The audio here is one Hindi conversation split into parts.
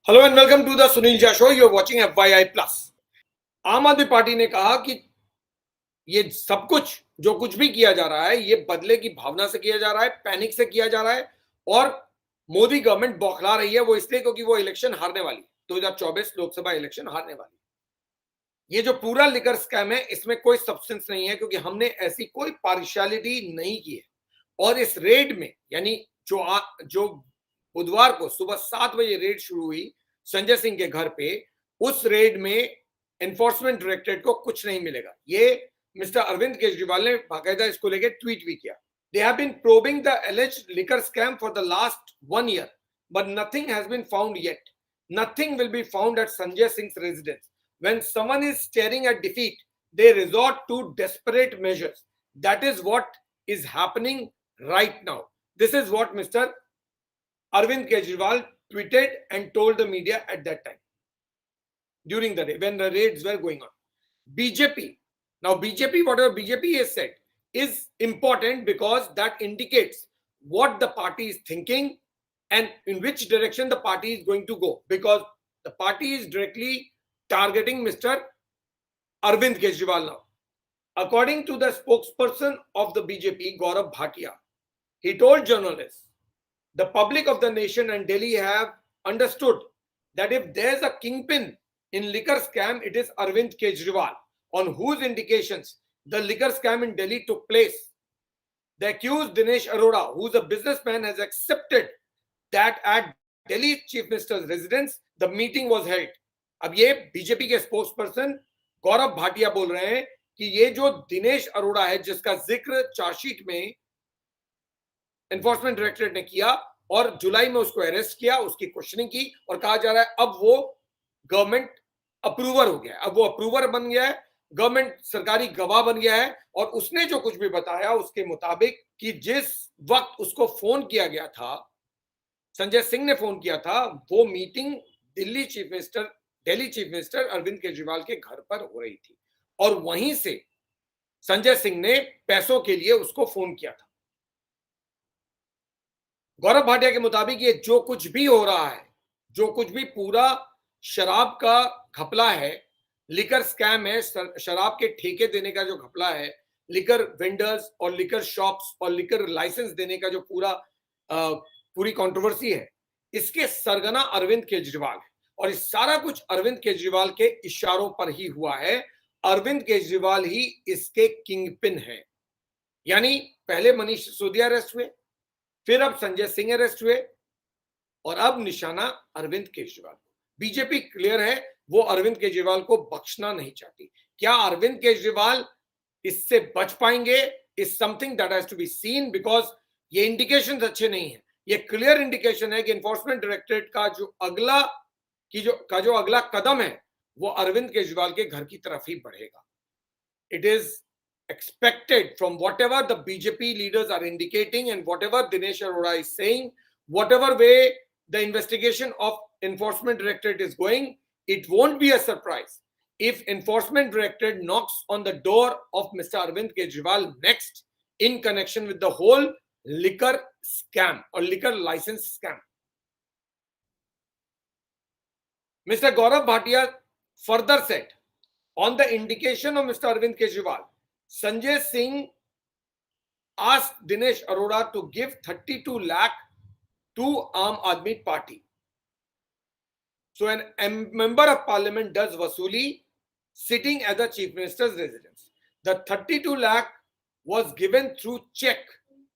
Hello and welcome to the Sunil Jha show. You are watching FYI plus. Aam Aadmi party ने कहा कि ये सब कुछ जो कुछ भी किया जा रहा है ये बदले की भावना से किया जा रहा है, पैनिक से किया जा रहा है और मोदी गवर्नमेंट बौखला रही है। वो इसलिए क्योंकि वो इलेक्शन हारने वाली, 2024 लोकसभा इलेक्शन हारने वाली। ये जो पूरा लिकर स्कैम है इसमें कोई सब्सटेंस नहीं है, क्योंकि हमने ऐसी कोई पार्शियलिटी नहीं की है। और इस रेड में यानी जो बुधवार को सुबह 7 बजे रेड शुरू हुई संजय सिंह के घर पे, उस रेड में एनफोर्समेंट डायरेक्टरेट को कुछ नहीं मिलेगा। ये मिस्टर अरविंद केजरीवाल ने बाकायदा इसको लेकर ट्वीट भी किया। They have been probing the alleged liquor scam for the last 1 year, but nothing has been found yet. Nothing will be found at Sanjay Singh's residence. When someone is staring at defeat, they resort to desperate measures. That is what is happening right now. This is what Mr. Arvind Kejriwal tweeted and told the media at that time during the day when the raids were going on. BJP. Now, BJP, whatever BJP has said is important because that indicates what the party is thinking and in which direction the party is going to go, because the party is directly targeting Mr. Arvind Kejriwal now. According to the spokesperson of the BJP, Gaurav Bhatia, he told journalists, the public of the nation and Delhi have understood that if there's a kingpin in liquor scam, it is Arvind Kejriwal, on whose indications the liquor scam in Delhi took place. The accused Dinesh Arora, who is a businessman, has accepted that at Delhi Chief Minister's residence the meeting was held. अब ये बीजेपी के स्पोक्सपर्सन गौरव भाटिया बोल रहे हैं कि ये जो दिनेश अरोड़ा है, जिसका जिक्र चार्जशीट में एनफोर्समेंट डायरेक्टरेट ने किया और जुलाई में उसको अरेस्ट किया, उसकी क्वेश्चनिंग की और कहा जा रहा है अब वो गवर्नमेंट अप्रूवर हो गया, अब वो अप्रूवर बन गया है, गवर्नमेंट सरकारी गवाह बन गया है। और उसने जो कुछ भी बताया उसके मुताबिक कि जिस वक्त उसको फोन किया गया था, संजय सिंह ने फोन किया था, वो meeting Delhi chief minister Arvind Kejriwal के घर पर हो रही थी और वहीं से संजय सिंह ने पैसों के लिए उसको फोन किया था। गौरव भाटिया के मुताबिक ये जो कुछ भी हो रहा है, जो कुछ भी पूरा शराब का घपला है, लिकर स्कैम है, शराब के ठेके देने का जो घपला है, लिकर वेंडर्स और लिकर शॉप्स और लिकर लाइसेंस देने का जो पूरी कंट्रोवर्सी है, इसके सरगना अरविंद केजरीवाल है। और इस सारा कुछ अरविंद केजरीवाल के इशारों पर ही हुआ है। अरविंद केजरीवाल ही इसके किंगपिन है। यानी पहले मनीष सिसोदिया अरेस्ट हुए, फिर अब संजय सिंह अरेस्ट हुए और अब निशाना अरविंद केजरीवाल। बीजेपी क्लियर है, वो अरविंद केजरीवाल को बख्शना नहीं चाहती। क्या अरविंद केजरीवाल इससे बच पाएंगे is something that has to be seen, because ये इंडिकेशंस अच्छे नहीं है। ये क्लियर इंडिकेशन है कि एनफोर्समेंट डायरेक्टरेट का जो अगला कदम है वो अरविंद केजरीवाल के घर की तरफ ही बढ़ेगा। It is expected from whatever the BJP leaders are indicating and whatever Dinesh Arora is saying, whatever way the investigation of Enforcement Directorate is going, it won't be a surprise if Enforcement Directorate knocks on the door of Mr. Arvind Kejriwal next in connection with the whole liquor scam or liquor license scam. Mr. Gaurav Bhatia further said, on the indication of Mr. Arvind Kejriwal, Sanjay Singh asked Dinesh Arora to give 32 lakh to Aam Aadmi Party. So a member of parliament does vasuli sitting at the chief minister's residence. The 32 lakh was given through check.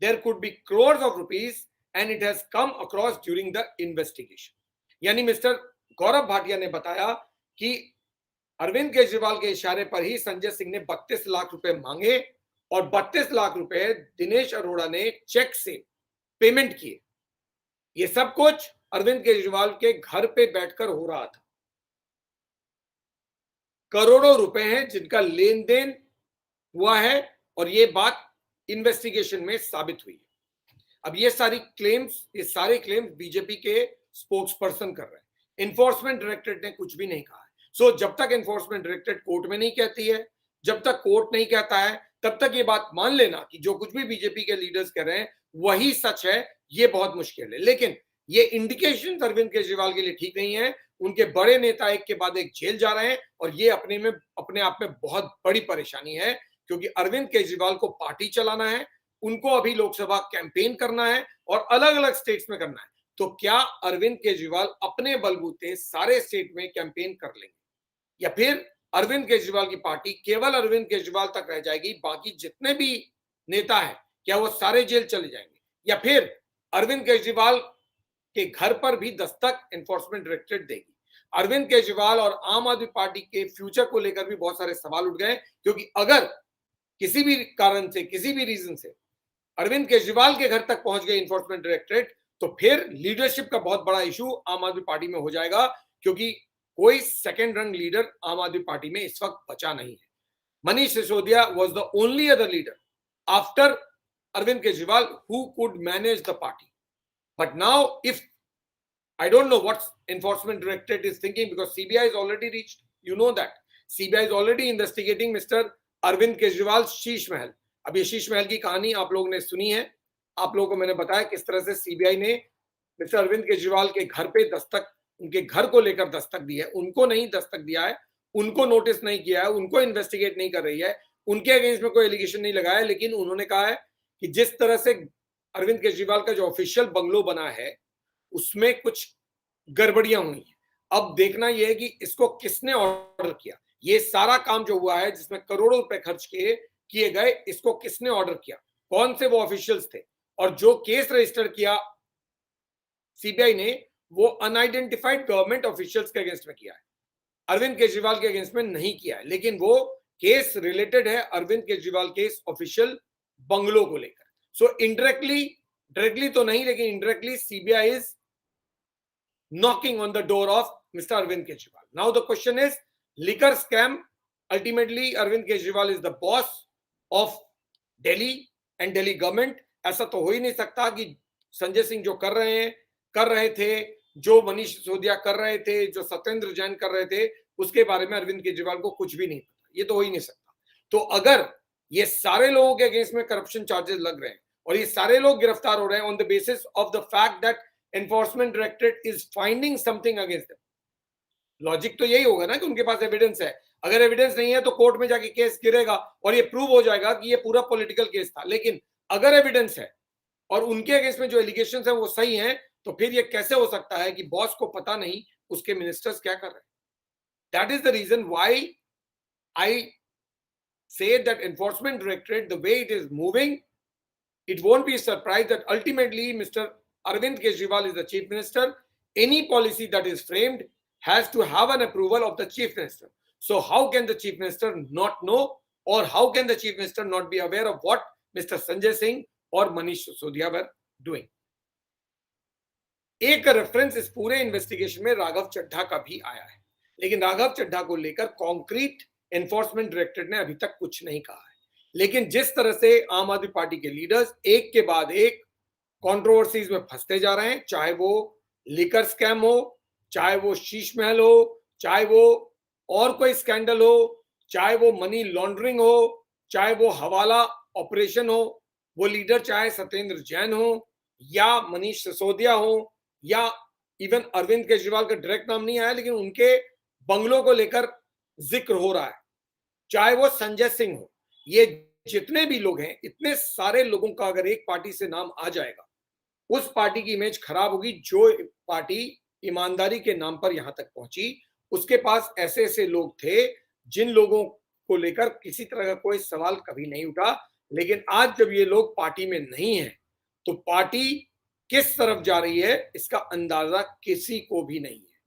There could be crores of rupees and it has come across during the investigation. यानी मिस्टर गौरव भाटिया ने बताया कि अरविंद केजरीवाल के इशारे पर ही संजय सिंह ने 32 लाख रुपए मांगे और 32 लाख रुपए दिनेश अरोड़ा ने चेक से पेमेंट किए। ये सब कुछ अरविंद केजरीवाल के घर पे बैठकर हो रहा था। करोड़ों रुपए हैं जिनका लेन देन हुआ है और ये बात इन्वेस्टिगेशन में साबित हुई है। अब ये सारे क्लेम्स बीजेपी के स्पोक्स पर्सन कर रहे हैं। एनफोर्समेंट डायरेक्टरेट ने कुछ भी नहीं कहा है। सो जब तक एनफोर्समेंट डायरेक्टरेट कोर्ट में नहीं कहती है, जब तक कोर्ट नहीं कहता है, तब तक ये बात मान लेना कि जो कुछ भी बीजेपी के लीडर्स कह रहे हैं वही सच है, ये बहुत मुश्किल है। लेकिन ये इंडिकेशन अरविंद केजरीवाल के लिए ठीक नहीं है। उनके बड़े नेता एक के बाद एक जेल जा रहे हैं और ये अपने आप में बहुत बड़ी परेशानी है, क्योंकि अरविंद केजरीवाल को पार्टी चलाना है, उनको अभी लोकसभा कैंपेन करना है और अलग अलग स्टेट्स में करना है। तो क्या अरविंद केजरीवाल अपने बलबूते सारे स्टेट में कैंपेन कर लेंगे, या फिर अरविंद केजरीवाल की पार्टी केवल अरविंद केजरीवाल तक रह जाएगी, बाकी जितने भी नेता हैं क्या वो सारे जेल चले जाएंगे, या फिर अरविंद केजरीवाल के घर पर भी दस्तक एनफोर्समेंट डायरेक्टरेट देगी। अरविंद केजरीवाल और आम आदमी पार्टी के फ्यूचर को लेकर भी बहुत सारे सवाल उठ गए, क्योंकि अगर किसी भी कारण से, किसी भी रीजन से अरविंद केजरीवाल के घर तक पहुंच गए इन्फोर्समेंट डायरेक्टरेट, तो फिर लीडरशिप का बहुत बड़ा इशू आम आदमी पार्टी में हो जाएगा, क्योंकि कोई सेकेंड रंग लीडर आम आदमी पार्टी में इस वक्त बचा नहीं है। Manish Sisodia was the only other leader after Arvind Kejriwal who could manage the party. But now if I don't know what enforcement directorate is thinking, because CBI is already reached. You know that CBI is already investigating Mr. Arvind Kejriwal Sheesh Mahal. अब ये शीश महल की कहानी आप लोगों ने सुनी है, आप लोगों को मैंने बताया किस तरह से सीबीआई ने मिस्टर अरविंद केजरीवाल के घर पे दस्तक, उनके घर को लेकर दस्तक दी है। उनको नहीं दस्तक दिया है, उनको नोटिस नहीं किया है, उनको इन्वेस्टिगेट नहीं कर रही है, उनके अगेंस्ट में कोई एलिगेशन नहीं लगाया, लेकिन उन्होंने कहा है कि जिस तरह से अरविंद केजरीवाल का जो ऑफिशियल बंगलो बना है उसमें कुछ गड़बड़ियां हुई हैं। अब देखना यह है कि इसको किसने ऑर्डर किया, ये सारा काम जो हुआ है जिसमें करोड़ों रुपए खर्च किए गए, इसको किसने ऑर्डर किया, कौन से वो ऑफिशियल्स थे, और जो केस रजिस्टर किया सीबीआई ने वो अनआइडेंटिफाइड गवर्नमेंट ऑफिशियल्स के अगेंस्ट में किया है, अरविंद केजरीवाल के अगेंस्ट में नहीं किया है। लेकिन वो केस रिलेटेड है अरविंद केजरीवाल के ऑफिशियल बंगलो को लेकर। सो इनडायरेक्टली, डायरेक्टली तो नहीं, लेकिन indirectly CBI is knocking on the door of Mr. Arvind Kejriwal. Now the question is, liquor scam, ultimately Arvind Kejriwal is the boss of Delhi and Delhi government. ऐसा तो हो ही नहीं सकता कि संजय सिंह जो कर रहे थे, जो मनीष सिसोदिया कर रहे थे, जो सत्येंद्र जैन कर रहे थे, उसके बारे में अरविंद केजरीवाल को कुछ भी नहीं पता। ये तो हो ही नहीं सकता। तो अगर ये सारे लोगों के अगेंस्ट में करप्शन चार्जेस लग रहे हैं और ये सारे लोग गिरफ्तार हो रहे हैं on the basis of the fact that enforcement directorate is finding something against them, logic तो यही होगा ना कि उनके पास एविडेंस है। अगर एविडेंस नहीं है तो कोर्ट में जाके केस गिरेगा और ये प्रूव हो जाएगा कि ये पूरा पॉलिटिकल केस था। लेकिन अगर एविडेंस है और उनके अगेंस्ट में जो एलिगेशंस हैं वो सही हैं, तो फिर ये कैसे हो सकता है कि बॉस को पता नहीं उसके मिनिस्टर्स क्या कर रहे हैं। That is the reason why I say that enforcement directorate, the way it is moving, it won't be a surprise that ultimately Mr. Arvind Kejriwal is the chief minister. Any policy that is framed has to have an approval of the chief minister. So how can the chief minister not know, or how can the chief minister not be aware of what Mr. Sanjay Singh or Manish Sisodia were doing? एक रेफरेंस इस पूरे इन्वेस्टिगेशन में राघव चड्ढा का भी आया है, लेकिन राघव चड्ढा को लेकर कॉन्क्रीट एनफोर्समेंट डायरेक्टरेट ने अभी तक कुछ नहीं कहा है। लेकिन जिस तरह से आम आदमी पार्टी के लीडर्स एक के बाद एक कंट्रोवर्सीज में फंसते जा रहे हैं, चाहे वो लिकर स्कैम हो, चाहे वो शीश महल हो, चाहे वो और कोई स्कैंडल हो, चाहे वो मनी लॉन्ड्रिंग हो, चाहे वो हवाला ऑपरेशन हो, वो लीडर चाहे सत्येंद्र जैन हो या मनीष सिसोदिया हो या इवन अरविंद केजरीवाल का डायरेक्ट नाम नहीं आया लेकिन उनके बंगलों को लेकर जिक्र हो रहा है, चाहे वो संजय सिंह हो, ये जितने भी लोग हैं, इतने सारे लोगों का अगर एक पार्टी से नाम आ जाएगा, उस पार्टी की इमेज खराब होगी। जो पार्टी ईमानदारी के नाम पर यहां तक पहुंची, उसके पास ऐसे ऐसे लोग थे जिन लोगों को लेकर किसी तरह का कोई सवाल कभी नहीं उठा। लेकिन आज जब ये लोग पार्टी में नहीं है, तो पार्टी किस तरफ जा रही है इसका अंदाजा किसी को भी नहीं है।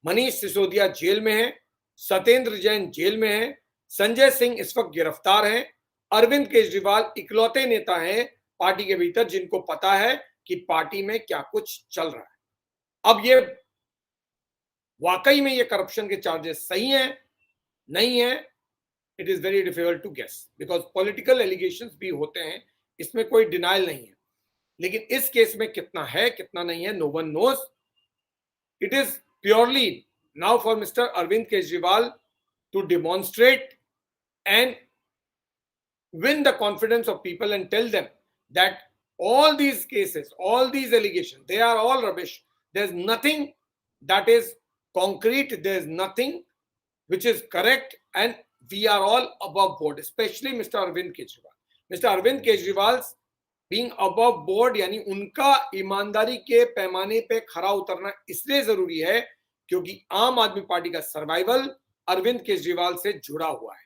मनीष सिसोदिया जेल में है, सत्येंद्र जैन जेल में है, संजय सिंह इस वक्त गिरफ्तार हैं, अरविंद केजरीवाल इकलौते नेता हैं पार्टी के भीतर जिनको पता है कि पार्टी में क्या कुछ चल रहा है। अब ये वाकई में ये करप्शन के चार्जेस सही हैं, नहीं है, it is very difficult to guess, because political allegations भी होते हैं, इसमें कोई डिनाइल नहीं है। लेकिन इस केस में कितना है कितना नहीं है, no one knows. It is purely now for Mr. Arvind Kejriwal to demonstrate and win the confidence of people and tell them that all these cases, all these allegations, they are all rubbish. There's nothing that is concrete. There's nothing which is correct, and we are all above board, especially Mr. Arvind Kejriwal. Mr. Arvind Kejriwal being above board, यानी उनका ईमानदारी के पैमाने पे खरा उतरना इसलिए जरूरी है क्योंकि आम आदमी पार्टी का सर्वाइवल अरविंद केजरीवाल से जुड़ा हुआ है.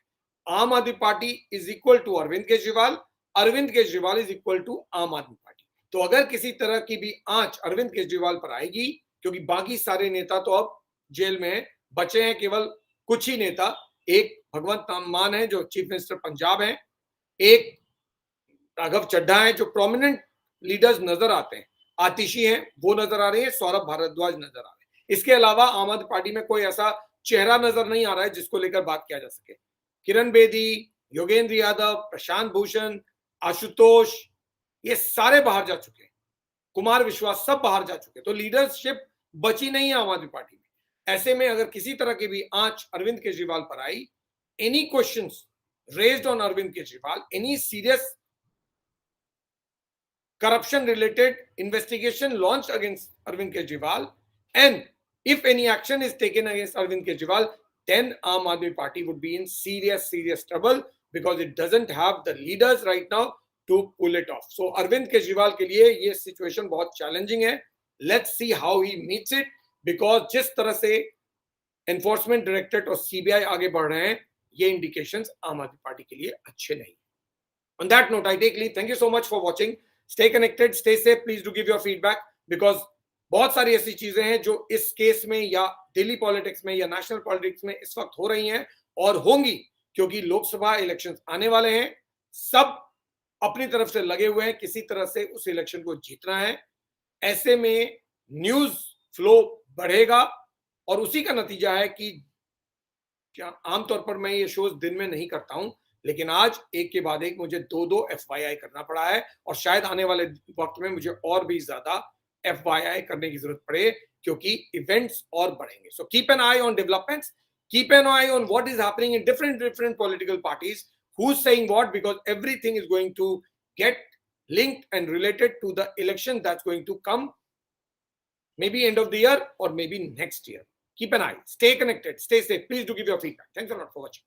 Aam Aadmi Party is equal to Arvind Kejriwal is equal to Aam Aadmi party. तो अगर किसी तरह की भी आंच अरविंद केजरीवाल पर आएगी, क्योंकि बाकी सारे नेता तो अब जेल में बचे हैं, केवल कुछ ही नेता, एक भगवंत मान है जो चीफ मिनिस्टर पंजाब हैं, एक राघव चड्ढा है जो प्रोमिनेंट लीडर्स नजर आते हैं, आतिशी हैं वो नजर आ रही है, सौरभ भारद्वाज नजर आ रहे हैं. इसके अलावा आम आदमी पार्टी में कोई ऐसा चेहरा नजर नहीं आ रहा है जिसको लेकर बात किया जा सके. किरण बेदी, योगेंद्र यादव, प्रशांत भूषण, आशुतोष, ये सारे बाहर जा चुके हैं, कुमार विश्वास सब बाहर जा चुके हैं. तो लीडरशिप बची नहीं है आम आदमी पार्टी में. ऐसे में अगर किसी तरह की भी आंच अरविंद केजरीवाल पर आई, any questions raised on Arvind Kejriwal, any serious corruption related investigation launched against Arvind Kejriwal, and if any action is taken against Arvind Kejriwal, then Aam Aadmi Party would be in serious trouble because it doesn't have the leaders right now to pull it off. So Arvind Kejriwal के लिए ये situation बहुत challenging है. Let's see how he meets it, because जिस तरह से enforcement directorate और CBI आगे बढ़ रहे हैं, ये indications आम आदमी पार्टी के लिए अच्छे नहीं. On that note, I take leave. Thank you so much for watching. Stay connected, stay safe. Please do give your feedback, because बहुत सारी ऐसी चीजें हैं जो इस केस में या दिल्ली पॉलिटिक्स में या नेशनल पॉलिटिक्स में इस वक्त हो रही हैं और होंगी, क्योंकि लोकसभा इलेक्शंस आने वाले हैं. सब अपनी तरफ से लगे हुए हैं, किसी तरह से उस इलेक्शन को जीतना है. ऐसे में न्यूज फ्लो बढ़ेगा और उसी का नतीजा है कि आमतौर पर मैं ये शोज दिन में नहीं करता हूं, लेकिन आज एक के बाद एक मुझे दो FYI करना पड़ा है, और शायद आने वाले वक्त में मुझे और भी ज्यादा FYI करने की जरूरत पड़े, क्योंकि इवेंट्स और बढ़ेंगे. So keep an I on developments, keep an I on what is happening in different political parties, who's saying what, because everything is going to get linked and related to the election that's going to come maybe end of the year or maybe next year. Keep an eye, stay connected, stay safe. Please do give your feedback. Thanks a lot for watching.